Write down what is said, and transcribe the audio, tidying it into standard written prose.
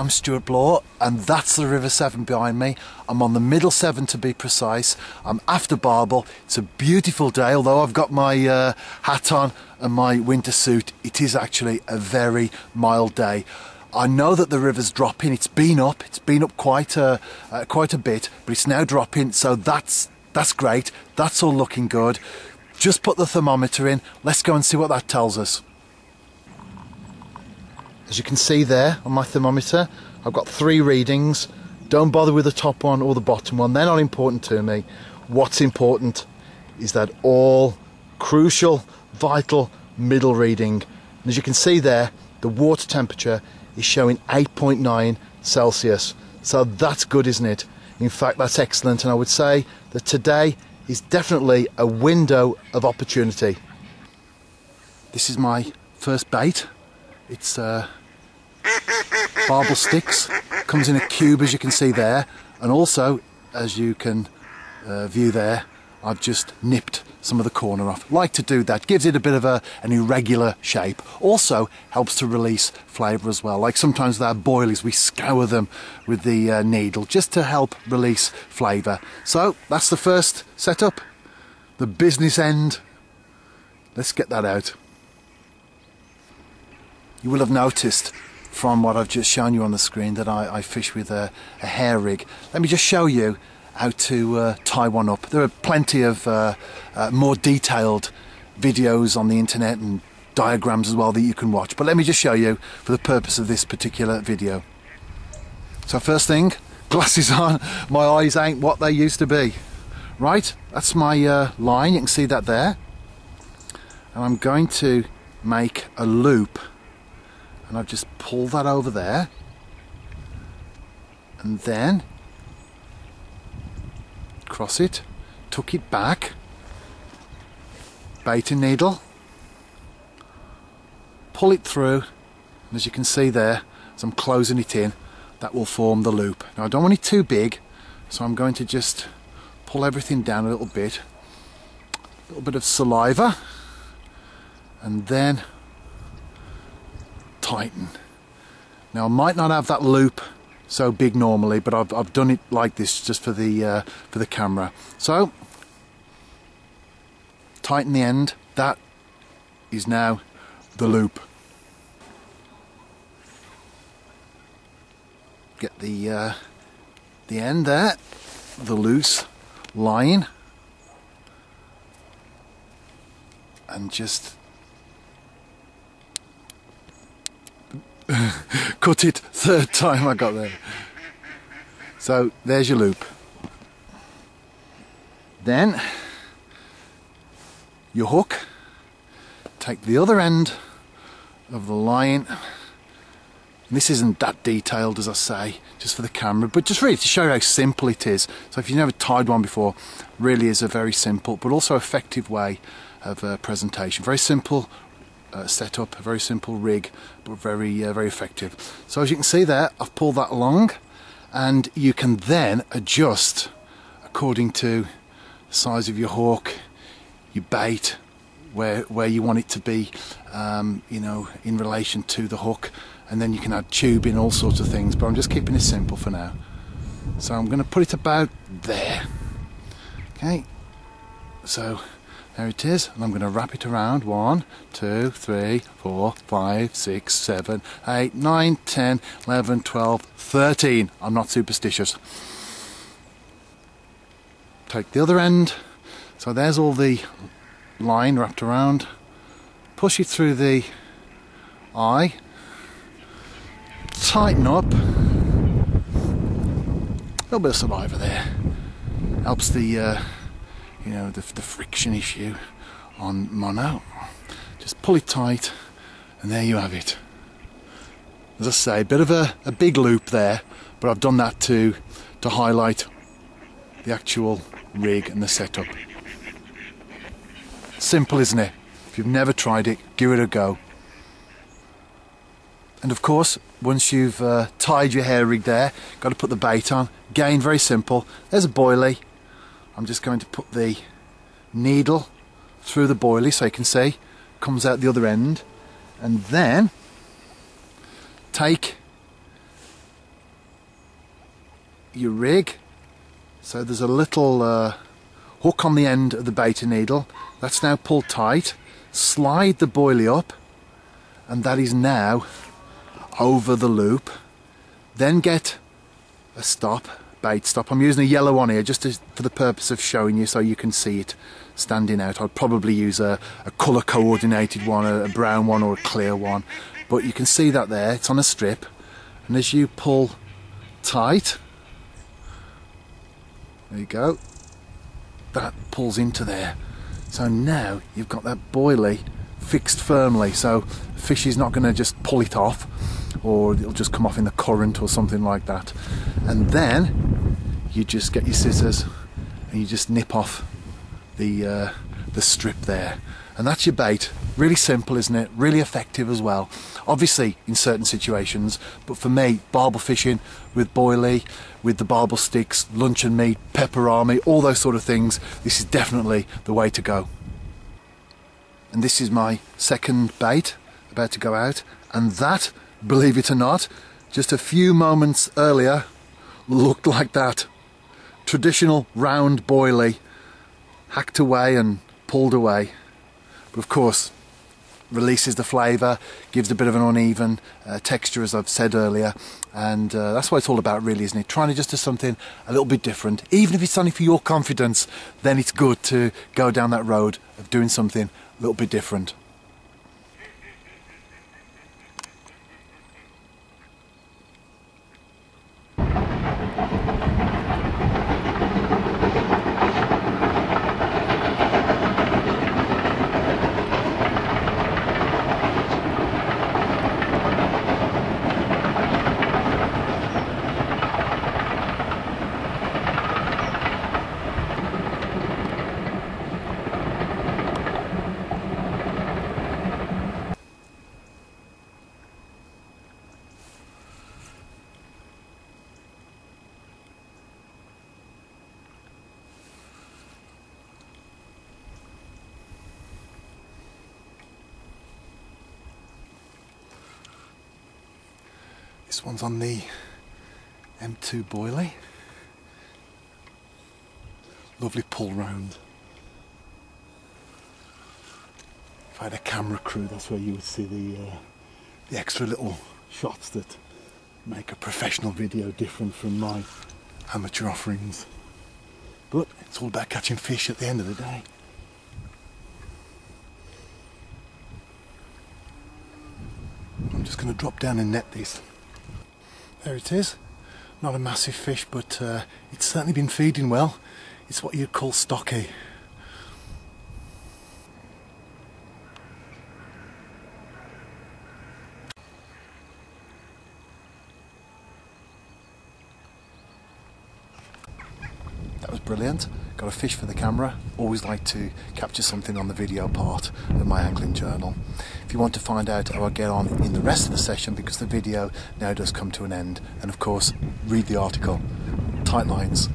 I'm Stuart Bloor, and that's the River Severn behind me. I'm on the Middle Severn to be precise. I'm after Barbel. It's a beautiful day, although I've got my hat on and my winter suit. It is actually a very mild day. I know that the river's dropping. It's been up quite a bit, but it's now dropping, so that's great. That's all looking good. Just put the thermometer in. Let's go and see what that tells us. As you can see there on my thermometer, I've got 3 readings. Don't bother with the top one or the bottom one. They're not important to me. What's important is that all crucial, vital middle reading. And as you can see there, the water temperature is showing 8.9 Celsius. So that's good, isn't it? In fact, that's excellent. And I would say that today is definitely a window of opportunity. This is my first bait. It's barbel sticks. Comes in a cube, as you can see there, and also, as you can view there, I've just nipped some of the corner off. Like to do that. Gives it a bit of an irregular shape. Also helps to release flavour as well. Like sometimes with our boilies, we scour them with the needle just to help release flavour. So that's the first setup, the business end. Let's get that out. You will have noticed from what I've just shown you on the screen that I fish with a hair rig. Let me just show you how to tie one up. There are plenty of more detailed videos on the internet and diagrams as well that you can watch, but let me just show you for the purpose of this particular video. So first thing, glasses on. My eyes ain't what they used to be. Right, that's my line, you can see that there. And I'm going to make a loop. And I've just pulled that over there, and then cross it, tuck it back, baiting needle, pull it through, and as you can see there, as I'm closing it in, that will form the loop. Now I don't want it too big, so I'm going to just pull everything down a little bit of saliva, and then tighten. Now I might not have that loop so big normally, but I've done it like this just for the camera. So tighten the end. That is now the loop. Get the end there, the loose line, and just cut it. Third time I got there. So there's your loop. Then your hook, take the other end of the line. And this isn't that detailed, as I say, just for the camera, but just really to show you how simple it is. So if you've never tied one before, really is a very simple but also effective way of presentation. Very simple setup, a very simple rig, but very effective. So as you can see there, I've pulled that along, and you can then adjust according to the size of your hook, your bait, where you want it to be, you know, in relation to the hook, and then you can add tubing, all sorts of things, but I'm just keeping it simple for now. So I'm going to put it about there. Okay, so there it is, and I'm going to wrap it around 1, 2, 3, 4, 5, 6, 7, 8, 9, 10, 11, 12, 13. I'm not superstitious. Take the other end. So there's all the line wrapped around. Push it through the eye. Tighten up. A little bit of saliva there. Helps the you know, the friction issue on mono. Just pull it tight, and there you have it. As I say, a bit of a big loop there, but I've done that to highlight the actual rig and the setup. Simple, isn't it? If you've never tried it, give it a go. And of course, once you've tied your hair rig there, got to put the bait on. Again, very simple. There's a boilie. I'm just going to put the needle through the boilie so you can see, comes out the other end, and then take your rig. So there's a little hook on the end of the baiting needle. That's now pulled tight. Slide the boilie up, and that is now over the loop. Then get a stop, bait stop. I'm using a yellow one here just for the purpose of showing you so you can see it standing out. I'd probably use a colour coordinated one, a brown one or a clear one, but you can see that there, it's on a strip, and as you pull tight, there you go, that pulls into there. So now you've got that boilie fixed firmly, so fish is not going to just pull it off, or it'll just come off in the current or something like that. And then you just get your scissors and you just nip off the strip there, and that's your bait. Really simple, isn't it? Really effective as well. Obviously in certain situations, but for me, barbel fishing with boilie, with the barbel sticks, luncheon meat, pepper army, all those sort of things, this is definitely the way to go. And this is my second bait about to go out, and that, believe it or not, just a few moments earlier looked like that. Traditional round boilie, hacked away and pulled away. But of course, releases the flavour, gives a bit of an uneven texture, as I've said earlier, and that's what it's all about, really, isn't it? Trying to just do something a little bit different. Even if it's only for your confidence, then it's good to go down that road of doing something a little bit different. This one's on the M2 boilie. Lovely pull round. If I had a camera crew, that's where you would see the extra little shots that make a professional video different from my amateur offerings. But it's all about catching fish at the end of the day. I'm just going to drop down and net this. There it is. Not a massive fish, but it's certainly been feeding well. It's what you'd call stocky. That was brilliant. Got a fish for the camera. Always like to capture something on the video part of my angling journal. If you want to find out how I get on in the rest of the session, because the video now does come to an end, and of course read the article, tight lines,